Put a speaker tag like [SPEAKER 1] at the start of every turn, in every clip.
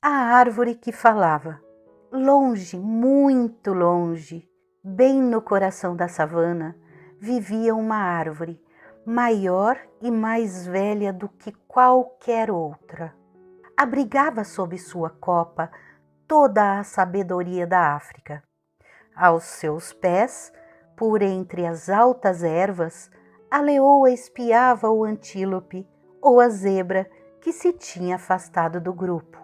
[SPEAKER 1] A árvore que falava. Longe, muito longe, bem no coração da savana, vivia uma árvore, maior e mais velha do que qualquer outra. Abrigava sob sua copa toda a sabedoria da África. Aos seus pés, por entre as altas ervas, a leoa espiava o antílope ou a zebra que se tinha afastado do grupo.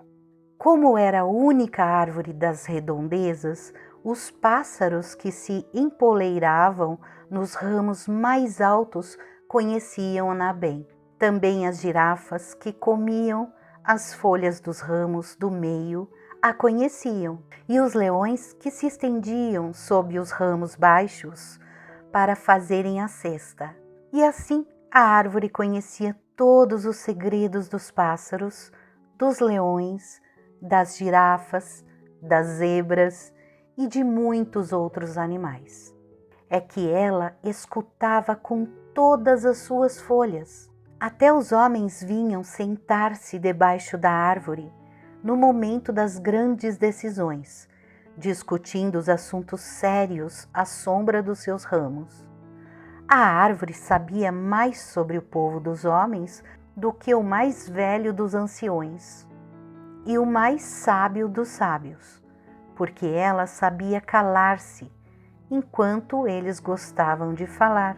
[SPEAKER 1] Como era a única árvore das redondezas, os pássaros que se empoleiravam nos ramos mais altos conheciam-na bem. Também as girafas que comiam as folhas dos ramos do meio a conheciam, e os leões que se estendiam sob os ramos baixos para fazerem a cesta. E assim a árvore conhecia todos os segredos dos pássaros, dos leões, das girafas, das zebras e de muitos outros animais. É que ela escutava com todas as suas folhas. Até os homens vinham sentar-se debaixo da árvore no momento das grandes decisões, discutindo os assuntos sérios à sombra dos seus ramos. A árvore sabia mais sobre o povo dos homens do que o mais velho dos anciões e o mais sábio dos sábios, porque ela sabia calar-se enquanto eles gostavam de falar.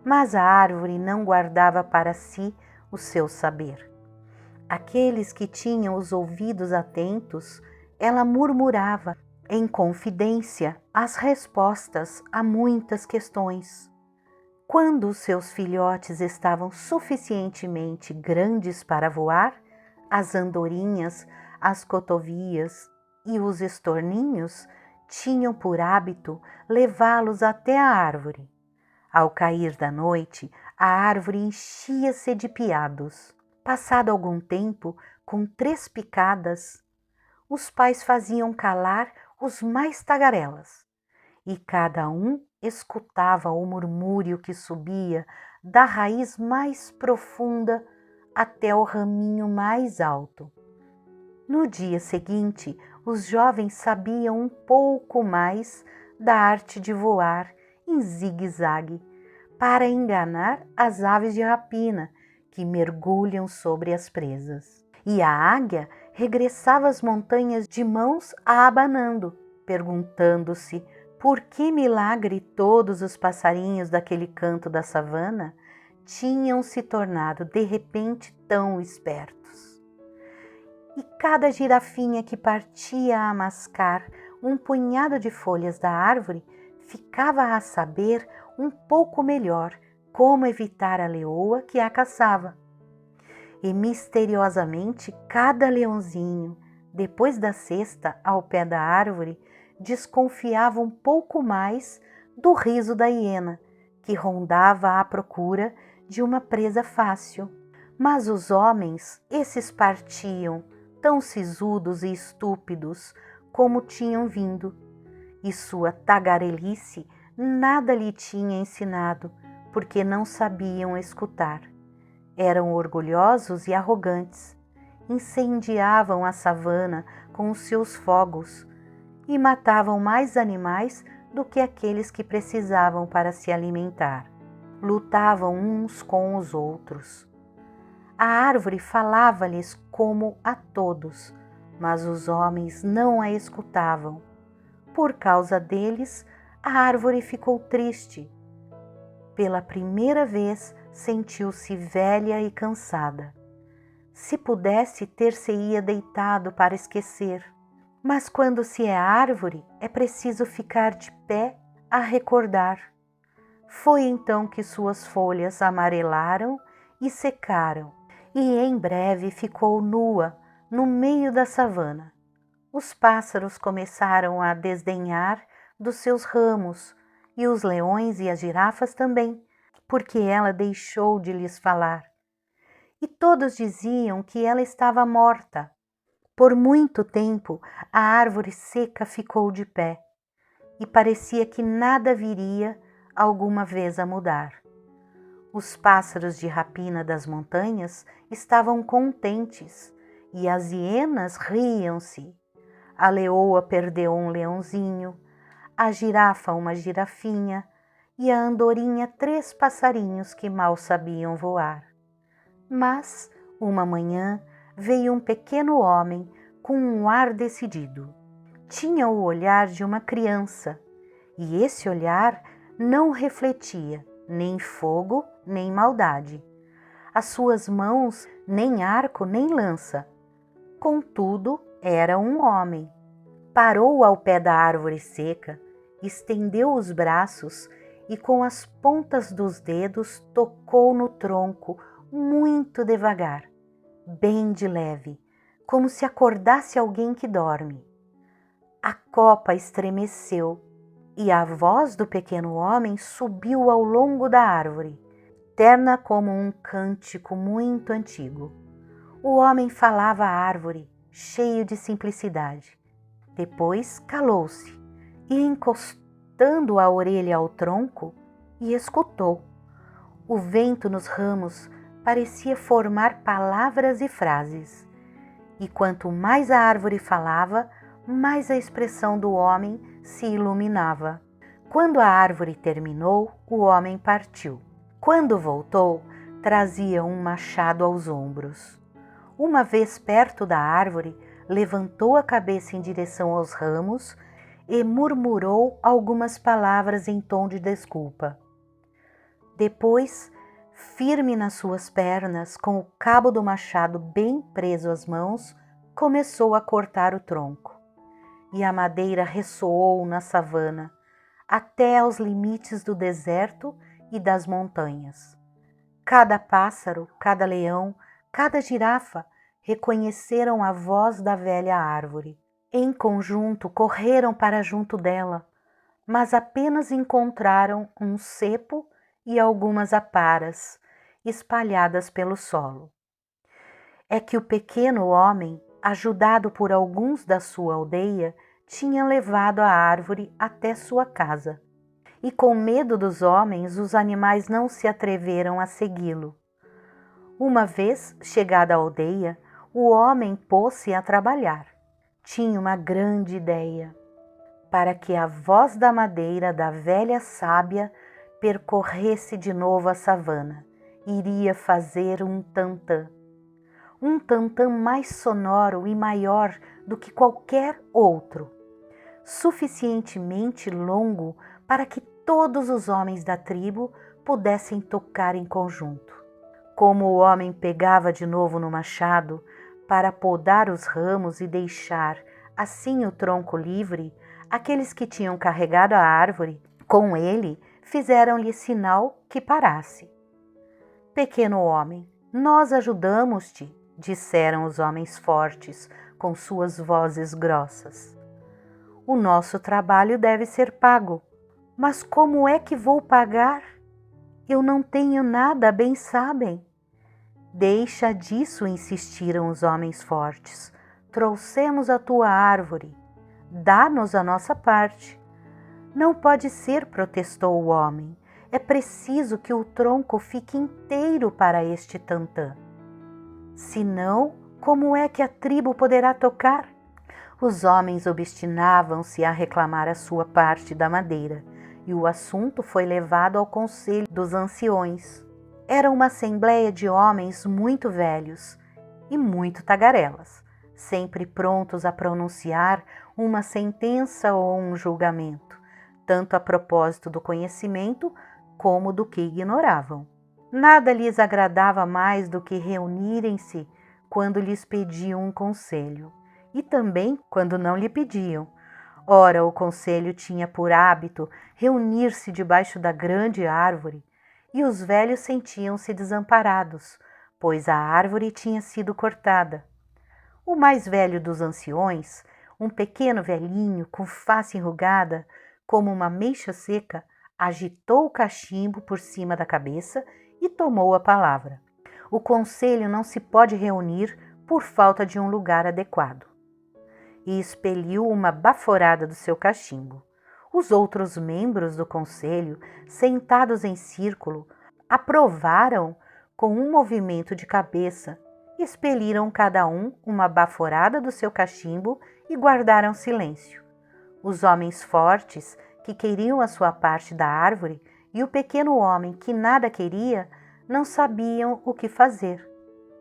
[SPEAKER 1] Mas a árvore não guardava para si o seu saber. Aqueles que tinham os ouvidos atentos, ela murmurava em confidência as respostas a muitas questões. Quando os seus filhotes estavam suficientemente grandes para voar, as andorinhas, as cotovias e os estorninhos tinham por hábito levá-los até a árvore. Ao cair da noite, a árvore enchia-se de piados. Passado algum tempo, com 3 picadas, os pais faziam calar os mais tagarelas, e cada um escutava o murmúrio que subia da raiz mais profunda até o raminho mais alto. No dia seguinte, os jovens sabiam um pouco mais da arte de voar em zigue-zague para enganar as aves de rapina que mergulham sobre as presas. E a águia regressava às montanhas de mãos a abanando, perguntando-se por que milagre todos os passarinhos daquele canto da savana tinham se tornado de repente tão espertos. E cada girafinha que partia a mascar um punhado de folhas da árvore ficava a saber um pouco melhor como evitar a leoa que a caçava. E misteriosamente cada leãozinho, depois da cesta ao pé da árvore, desconfiava um pouco mais do riso da hiena, que rondava à procura de uma presa fácil. Mas os homens, esses partiam, tão sisudos e estúpidos como tinham vindo, e sua tagarelice nada lhe tinha ensinado, porque não sabiam escutar. Eram orgulhosos e arrogantes, incendiavam a savana com os seus fogos e matavam mais animais do que aqueles que precisavam para se alimentar. Lutavam uns com os outros. A árvore falava-lhes como a todos, mas os homens não a escutavam. Por causa deles, a árvore ficou triste. Pela primeira vez, sentiu-se velha e cansada. Se pudesse, ter-se-ia deitado para esquecer. Mas quando se é árvore, é preciso ficar de pé a recordar. Foi então que suas folhas amarelaram e secaram, e em breve ficou nua no meio da savana. Os pássaros começaram a desdenhar dos seus ramos, e os leões e as girafas também, porque ela deixou de lhes falar. E todos diziam que ela estava morta. Por muito tempo, a árvore seca ficou de pé, e parecia que nada viria alguma vez a mudar. Os pássaros de rapina das montanhas estavam contentes e as hienas riam-se. A leoa perdeu um leãozinho, a girafa uma girafinha e a andorinha 3 passarinhos que mal sabiam voar. Mas, uma manhã, veio um pequeno homem com um ar decidido. Tinha o olhar de uma criança, e esse olhar não refletia nem fogo nem maldade. As suas mãos nem arco nem lança. Contudo, era um homem. Parou ao pé da árvore seca, estendeu os braços e com as pontas dos dedos tocou no tronco muito devagar, bem de leve, como se acordasse alguém que dorme. A copa estremeceu e a voz do pequeno homem subiu ao longo da árvore, terna como um cântico muito antigo. O homem falava à árvore, cheio de simplicidade. Depois calou-se e, encostando a orelha ao tronco, e escutou. O vento nos ramos parecia formar palavras e frases, e quanto mais a árvore falava, mais a expressão do homem se iluminava. Quando a árvore terminou, o homem partiu. Quando voltou, trazia um machado aos ombros. Uma vez perto da árvore, levantou a cabeça em direção aos ramos e murmurou algumas palavras em tom de desculpa. Depois, firme nas suas pernas, com o cabo do machado bem preso às mãos, começou a cortar o tronco. E a madeira ressoou na savana, até aos limites do deserto e das montanhas. Cada pássaro, cada leão, cada girafa reconheceram a voz da velha árvore. Em conjunto correram para junto dela, mas apenas encontraram um cepo e algumas aparas espalhadas pelo solo. É que o pequeno homem, ajudado por alguns da sua aldeia, tinha levado a árvore até sua casa. E com medo dos homens, os animais não se atreveram a segui-lo. Uma vez chegada à aldeia, o homem pôs-se a trabalhar. Tinha uma grande ideia. Para que a voz da madeira da velha sábia percorresse de novo a savana, iria fazer um tantã. Um tantã mais sonoro e maior do que qualquer outro, suficientemente longo para que todos os homens da tribo pudessem tocar em conjunto. Como o homem pegava de novo no machado para podar os ramos e deixar assim o tronco livre, aqueles que tinham carregado a árvore com ele fizeram-lhe sinal que parasse. Pequeno homem, nós ajudamos-te, disseram os homens fortes com suas vozes grossas. O nosso trabalho deve ser pago, mas como é que vou pagar? Eu não tenho nada, bem sabem. Deixa disso, insistiram os homens fortes. Trouxemos a tua árvore. Dá-nos a nossa parte. Não pode ser, protestou o homem. É preciso que o tronco fique inteiro para este tantã. Senão, como é que a tribo poderá tocar? Os homens obstinavam-se a reclamar a sua parte da madeira, e o assunto foi levado ao conselho dos anciões. Era uma assembleia de homens muito velhos e muito tagarelas, sempre prontos a pronunciar uma sentença ou um julgamento, tanto a propósito do conhecimento como do que ignoravam. Nada lhes agradava mais do que reunirem-se quando lhes pediam um conselho, e também quando não lhe pediam. Ora, o conselho tinha por hábito reunir-se debaixo da grande árvore, e os velhos sentiam-se desamparados, pois a árvore tinha sido cortada. O mais velho dos anciões, um pequeno velhinho com face enrugada, como uma ameixa seca, agitou o cachimbo por cima da cabeça e tomou a palavra. O conselho não se pode reunir por falta de um lugar adequado. E expeliu uma baforada do seu cachimbo. Os outros membros do conselho, sentados em círculo, aprovaram com um movimento de cabeça expeliram cada um uma baforada do seu cachimbo e guardaram silêncio. Os homens fortes, que queriam a sua parte da árvore, e o pequeno homem, que nada queria, não sabiam o que fazer.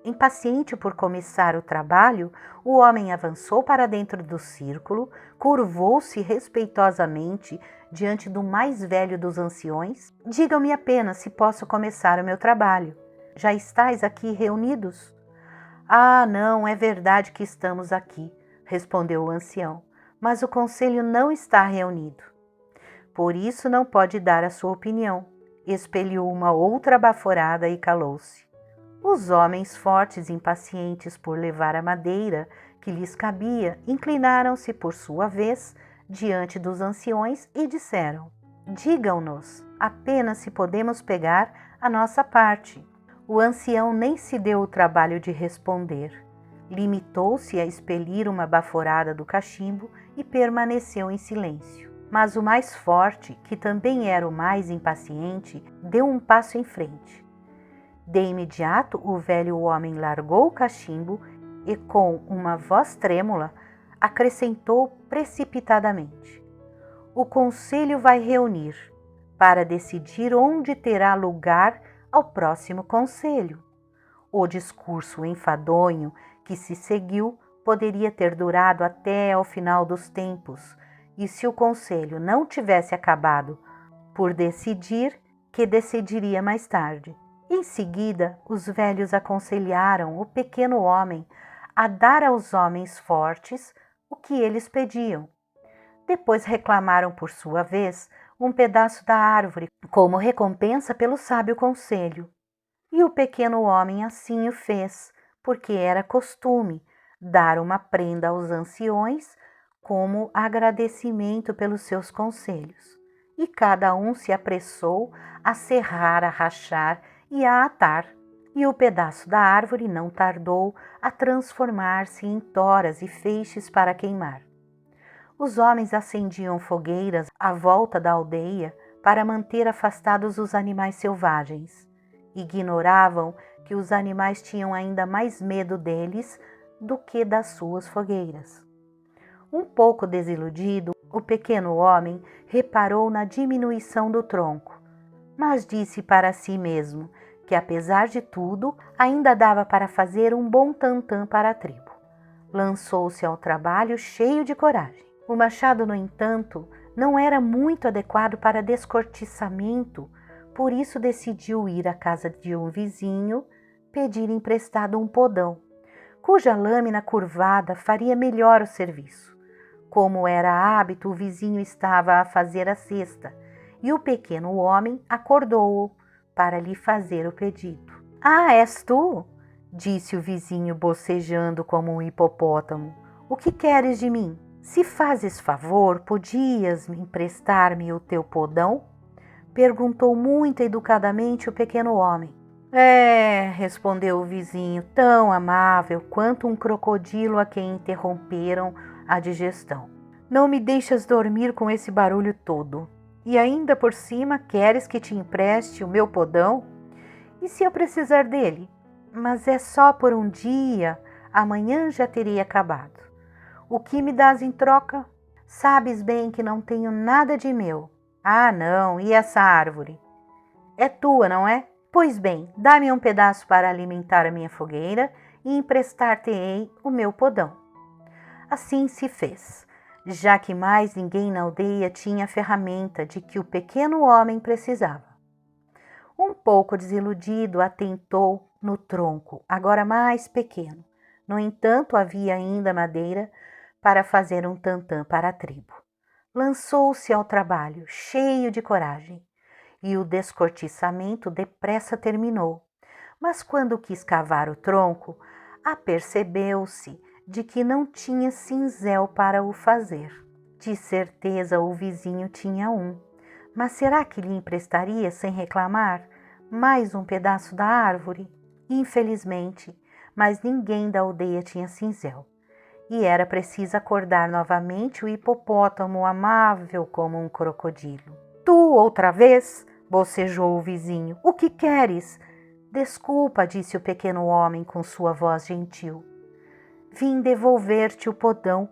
[SPEAKER 1] Impaciente por começar o trabalho, o homem avançou para dentro do círculo, curvou-se respeitosamente diante do mais velho dos anciões. Digam-me apenas se posso começar o meu trabalho. Já estáis aqui reunidos? Ah, não, é verdade que estamos aqui, respondeu o ancião, mas o conselho não está reunido. Por isso não pode dar a sua opinião. Expeliu uma outra baforada e calou-se. Os homens fortes, impacientes por levar a madeira que lhes cabia, inclinaram-se por sua vez diante dos anciões e disseram: digam-nos apenas se podemos pegar a nossa parte. O ancião nem se deu o trabalho de responder. Limitou-se a expelir uma baforada do cachimbo e permaneceu em silêncio. Mas o mais forte, que também era o mais impaciente, deu um passo em frente. De imediato, o velho homem largou o cachimbo e, com uma voz trêmula, acrescentou precipitadamente: o conselho vai reunir para decidir onde terá lugar ao próximo conselho. O discurso enfadonho que se seguiu poderia ter durado até ao final dos tempos, e se o conselho não tivesse acabado por decidir, que decidiria mais tarde. Em seguida, os velhos aconselharam o pequeno homem a dar aos homens fortes o que eles pediam. Depois reclamaram, por sua vez, um pedaço da árvore como recompensa pelo sábio conselho. E o pequeno homem assim o fez, porque era costume dar uma prenda aos anciões como agradecimento pelos seus conselhos. E cada um se apressou a serrar, a rachar e a atar, e o pedaço da árvore não tardou a transformar-se em toras e feixes para queimar. Os homens acendiam fogueiras à volta da aldeia para manter afastados os animais selvagens. Ignoravam que os animais tinham ainda mais medo deles do que das suas fogueiras. Um pouco desiludido, o pequeno homem reparou na diminuição do tronco, mas disse para si mesmo que, apesar de tudo, ainda dava para fazer um bom tantã para a tribo. Lançou-se ao trabalho cheio de coragem. O machado, no entanto, não era muito adequado para descortiçamento, por isso decidiu ir à casa de um vizinho pedir emprestado um podão, cuja lâmina curvada faria melhor o serviço. Como era hábito, o vizinho estava a fazer a cesta e o pequeno homem acordou-o para lhe fazer o pedido. — Ah, és tu? Disse o vizinho, bocejando como um hipopótamo. — O que queres de mim? Se fazes favor, podias emprestar-me o teu podão? Perguntou muito educadamente o pequeno homem. — É, respondeu o vizinho, tão amável quanto um crocodilo a quem interromperam a digestão. Não me deixas dormir com esse barulho todo. E ainda por cima queres que te empreste o meu podão? E se eu precisar dele? Mas é só por um dia, amanhã já teria acabado. O que me dás em troca? Sabes bem que não tenho nada de meu. Ah, não, e essa árvore? É tua, não é? Pois bem, dá-me um pedaço para alimentar a minha fogueira e emprestar-te-ei o meu podão. Assim se fez, já que mais ninguém na aldeia tinha a ferramenta de que o pequeno homem precisava. Um pouco desiludido, atentou no tronco, agora mais pequeno. No entanto, havia ainda madeira para fazer um tantã para a tribo. Lançou-se ao trabalho, cheio de coragem, e o descortiçamento depressa terminou. Mas quando quis cavar o tronco, apercebeu-se de que não tinha cinzel para o fazer. De certeza o vizinho tinha um, mas será que lhe emprestaria sem reclamar mais um pedaço da árvore? Infelizmente, mas ninguém da aldeia tinha cinzel, e era preciso acordar novamente o hipopótamo amável como um crocodilo. Tu outra vez? Bocejou o vizinho. O que queres? Desculpa, disse o pequeno homem com sua voz gentil. Vim devolver-te o podão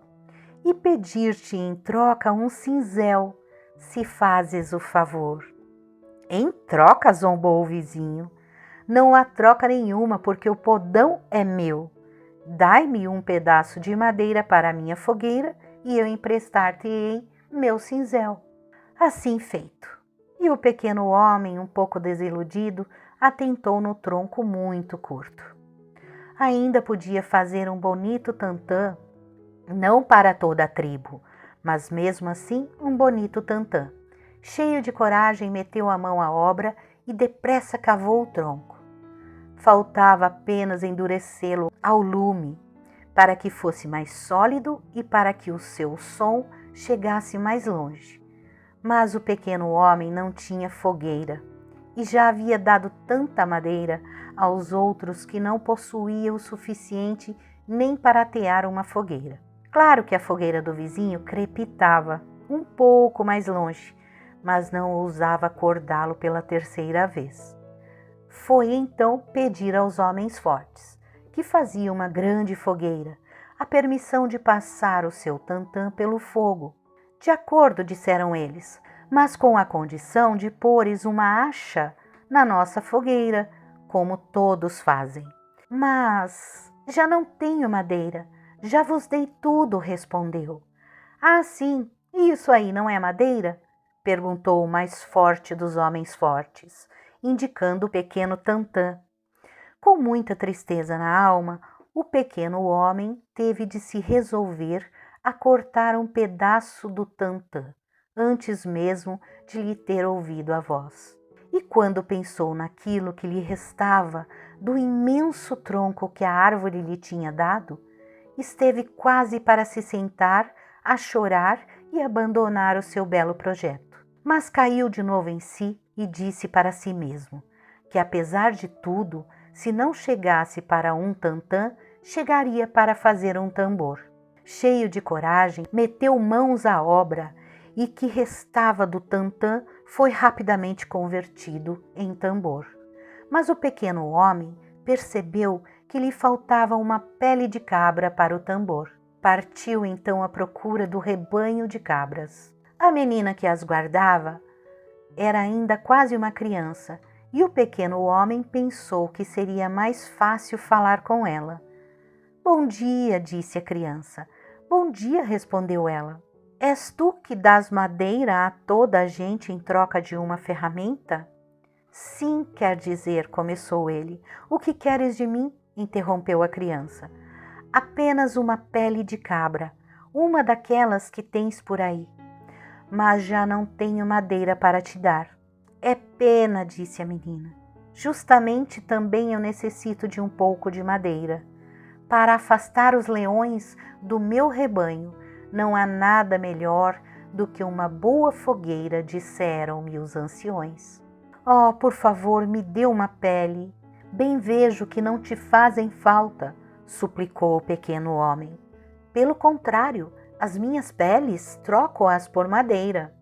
[SPEAKER 1] e pedir-te em troca um cinzel, se fazes o favor. Em troca, zombou o vizinho. Não há troca nenhuma, porque o podão é meu. Dai-me um pedaço de madeira para a minha fogueira e eu emprestar-te-ei meu cinzel. Assim feito. E o pequeno homem, um pouco desiludido, atentou no tronco muito curto. Ainda podia fazer um bonito tantã, não para toda a tribo, mas mesmo assim um bonito tantã. Cheio de coragem, meteu a mão à obra e depressa cavou o tronco. Faltava apenas endurecê-lo ao lume, para que fosse mais sólido e para que o seu som chegasse mais longe. Mas o pequeno homem não tinha fogueira e já havia dado tanta madeira aos outros que não possuía o suficiente nem para atear uma fogueira. Claro que a fogueira do vizinho crepitava um pouco mais longe, mas não ousava acordá-lo pela terceira vez. Foi então pedir aos homens fortes, que faziam uma grande fogueira, a permissão de passar o seu tantã pelo fogo. De acordo, disseram eles, mas com a condição de pôres uma acha na nossa fogueira, como todos fazem. Mas já não tenho madeira, já vos dei tudo, respondeu. Ah, sim, e isso aí não é madeira? Perguntou o mais forte dos homens fortes, indicando o pequeno tantã. Com muita tristeza na alma, o pequeno homem teve de se resolver a cortar um pedaço do tantã, antes mesmo de lhe ter ouvido a voz. E quando pensou naquilo que lhe restava do imenso tronco que a árvore lhe tinha dado, esteve quase para se sentar a chorar e abandonar o seu belo projeto. Mas caiu de novo em si e disse para si mesmo que, apesar de tudo, se não chegasse para um tantã, chegaria para fazer um tambor. Cheio de coragem, meteu mãos à obra e que restava do tantã foi rapidamente convertido em tambor. Mas o pequeno homem percebeu que lhe faltava uma pele de cabra para o tambor. Partiu então à procura do rebanho de cabras. A menina que as guardava era ainda quase uma criança e o pequeno homem pensou que seria mais fácil falar com ela. Bom dia, disse a criança. Bom dia, respondeu ela. És tu que dás madeira a toda a gente em troca de uma ferramenta? Sim, quer dizer, começou ele. O que queres de mim? Interrompeu a criança. Apenas uma pele de cabra, uma daquelas que tens por aí. Mas já não tenho madeira para te dar. É pena, disse a menina. Justamente também eu necessito de um pouco de madeira. Para afastar os leões do meu rebanho, não há nada melhor do que uma boa fogueira, disseram-me os anciões. Oh, por favor, me dê uma pele. Bem vejo que não te fazem falta, suplicou o pequeno homem. Pelo contrário, as minhas peles troco-as por madeira,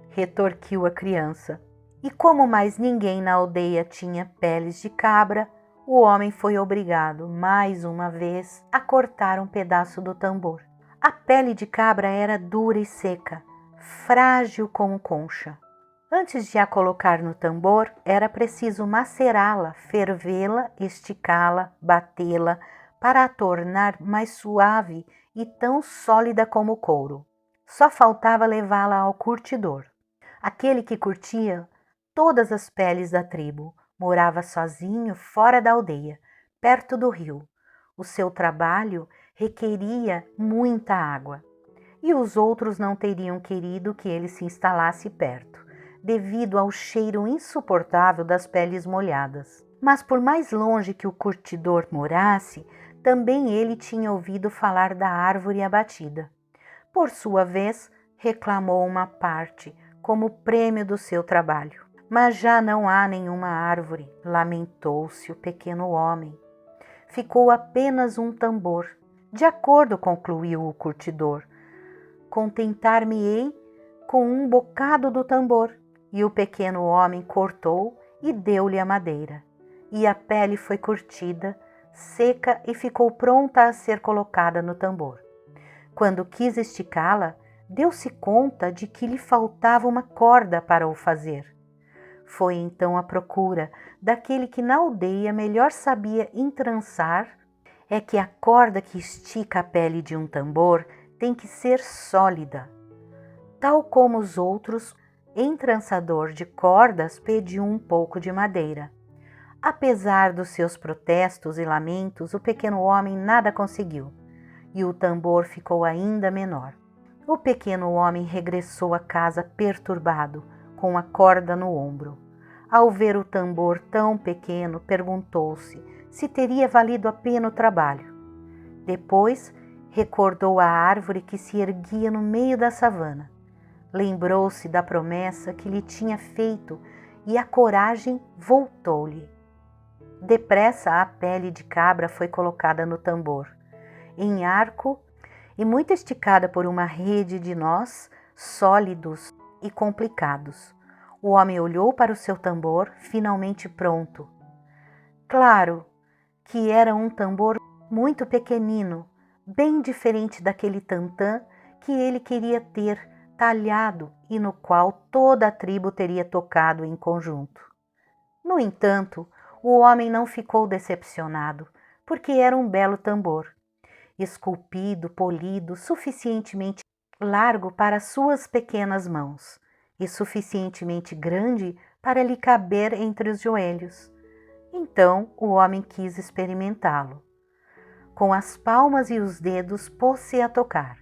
[SPEAKER 1] retorquiu a criança. E como mais ninguém na aldeia tinha peles de cabra, o homem foi obrigado, mais uma vez, a cortar um pedaço do tambor. A pele de cabra era dura e seca, frágil como concha. Antes de a colocar no tambor, era preciso macerá-la, fervê-la, esticá-la, batê-la, para a tornar mais suave e tão sólida como o couro. Só faltava levá-la ao curtidor. Aquele que curtia todas as peles da tribo morava sozinho fora da aldeia, perto do rio. O seu trabalho requeria muita água, e os outros não teriam querido que ele se instalasse perto, devido ao cheiro insuportável das peles molhadas. Mas por mais longe que o curtidor morasse, também ele tinha ouvido falar da árvore abatida. Por sua vez, reclamou uma parte como prêmio do seu trabalho. Mas já não há nenhuma árvore, lamentou-se o pequeno homem. Ficou apenas um tambor. De acordo, concluiu o curtidor. Contentar-me-ei com um bocado do tambor. E o pequeno homem cortou e deu-lhe a madeira. e a pele foi curtida, seca e ficou pronta a ser colocada no tambor. Quando quis esticá-la, deu-se conta de que lhe faltava uma corda para o fazer. Foi então à procura daquele que na aldeia melhor sabia entrançar. É que a corda que estica a pele de um tambor tem que ser sólida. Tal como os outros, entrançador de cordas pediu um pouco de madeira. Apesar dos seus protestos e lamentos, o pequeno homem nada conseguiu, e o tambor ficou ainda menor. O pequeno homem regressou à casa perturbado, com a corda no ombro. Ao ver o tambor tão pequeno, perguntou-se se teria valido a pena o trabalho. Depois, recordou a árvore que se erguia no meio da savana. Lembrou-se da promessa que lhe tinha feito e a coragem voltou-lhe. Depressa a pele de cabra foi colocada no tambor, em arco e muito esticada por uma rede de nós sólidos e complicados. O homem olhou para o seu tambor, finalmente pronto. Claro que era um tambor muito pequenino, bem diferente daquele tantã que ele queria ter talhado e no qual toda a tribo teria tocado em conjunto. No entanto, o homem não ficou decepcionado, porque era um belo tambor, esculpido, polido, suficientemente largo para suas pequenas mãos e suficientemente grande para lhe caber entre os joelhos. Então o homem quis experimentá-lo. Com as palmas e os dedos pôs-se a tocar.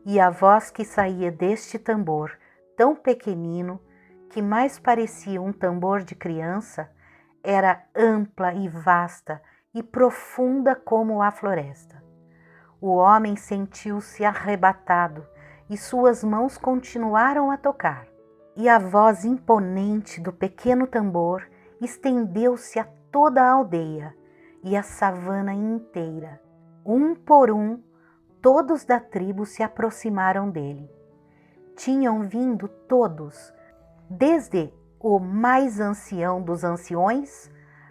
[SPEAKER 1] E a voz que saía deste tambor, tão pequenino, que mais parecia um tambor de criança, era ampla e vasta e profunda como a floresta. O homem sentiu-se arrebatado e suas mãos continuaram a tocar. E a voz imponente do pequeno tambor estendeu-se a toda a aldeia e a savana inteira. Um por um, todos da tribo se aproximaram dele. Tinham vindo todos, desde o mais ancião dos anciões,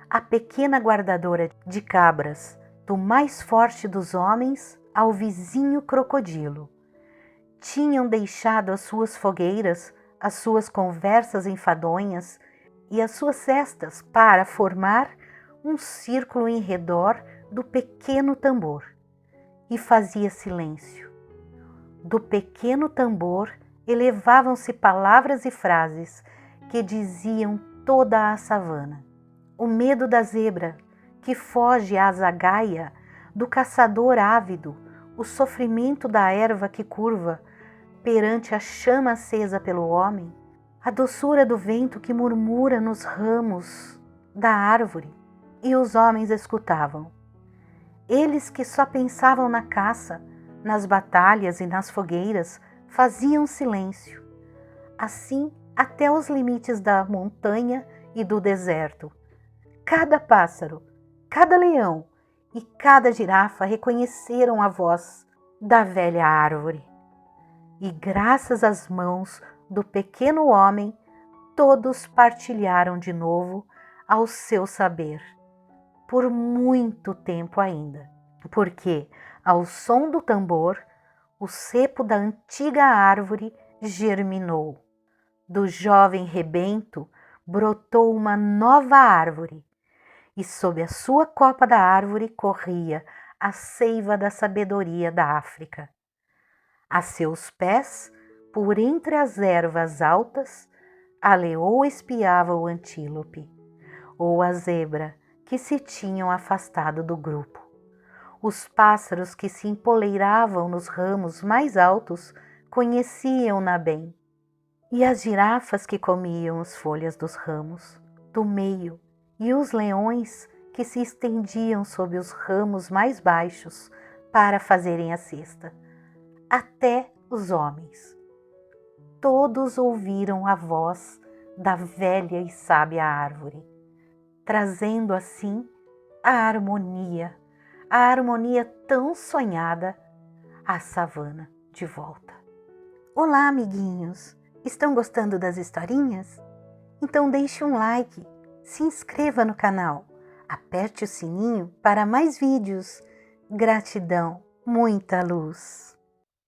[SPEAKER 1] a pequena guardadora de cabras, do mais forte dos homens ao vizinho crocodilo. Tinham deixado as suas fogueiras, as suas conversas enfadonhas e as suas cestas para formar um círculo em redor do pequeno tambor. E fazia silêncio. Do pequeno tambor elevavam-se palavras e frases que diziam toda a savana. O medo da zebra, que foge à zagaia, do caçador ávido, o sofrimento da erva que curva perante a chama acesa pelo homem, a doçura do vento que murmura nos ramos da árvore. E os homens escutavam. Eles que só pensavam na caça, nas batalhas e nas fogueiras, faziam silêncio. Assim, até os limites da montanha e do deserto. Cada pássaro, cada leão e cada girafa reconheceram a voz da velha árvore. E graças às mãos do pequeno homem, todos partilharam de novo ao seu saber, por muito tempo ainda, porque, ao som do tambor, o cepo da antiga árvore germinou. Do jovem rebento brotou uma nova árvore, e sob a sua copa da árvore corria a seiva da sabedoria da África. A seus pés, por entre as ervas altas, a leoa espiava o antílope, ou a zebra que se tinham afastado do grupo. Os pássaros que se empoleiravam nos ramos mais altos conheciam-na bem, e as girafas que comiam as folhas dos ramos do meio, e os leões que se estendiam sob os ramos mais baixos para fazerem a cesta, até os homens. Todos ouviram a voz da velha e sábia árvore, trazendo assim a harmonia tão sonhada à savana de volta. Olá, amiguinhos! Estão gostando das historinhas? Então deixe um like, se inscreva no canal, aperte o sininho para mais vídeos. Gratidão, muita luz.